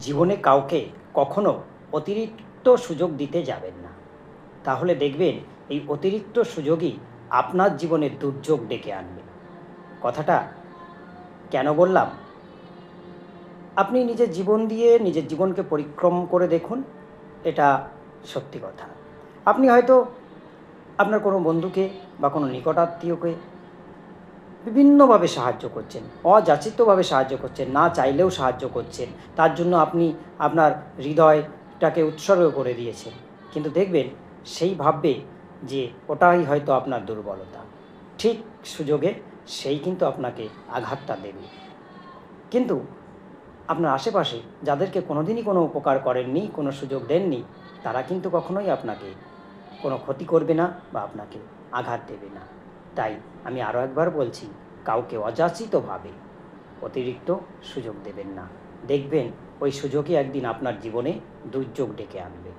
জীবনে কাউকে কখনো অতিরিক্ত সুযোগ দিতে যাবেন না। তাহলে দেখবেন এই অতিরিক্ত সুযোগই আপনার জীবনে দুর্যোগ ডেকে আনবে। কথাটা কেন বললাম? আপনি নিজের জীবন দিয়ে নিজের জীবনকে পরিক্রম করে দেখুন, এটা সত্যি কথা। আপনি হয়তো আপনার কোনো বন্ধুকে বা কোনো নিকটাত্মীয়কে বিভিন্নভাবে সাহায্য করছেন, অযাচিতভাবে সাহায্য করছেন, না চাইলেও সাহায্য করছেন। তার জন্য আপনি আপনার হৃদয়টাকে উৎসর্গ করে দিয়েছেন। কিন্তু দেখবেন সেই ভাববে যে ওটাই হয়তো আপনার দুর্বলতা। ঠিক সুযোগে সেই কিন্তু আপনাকে আঘাতটা দেবে। কিন্তু আপনার আশেপাশে যাদেরকে কোনোদিনই কোনো উপকার করেননি, কোনো সুযোগ দেননি, তারা কিন্তু কখনোই আপনাকে কোনো ক্ষতি করবে না বা আপনাকে আঘাত দেবে না। তাই আমি আরও একবার বলছি, কাউকে অযাচিতভাবে অতিরিক্ত সুযোগ দেবেন না। দেখবেন ওই সুযোগই একদিন আপনার জীবনে দুর্যোগ ডেকে আনবে।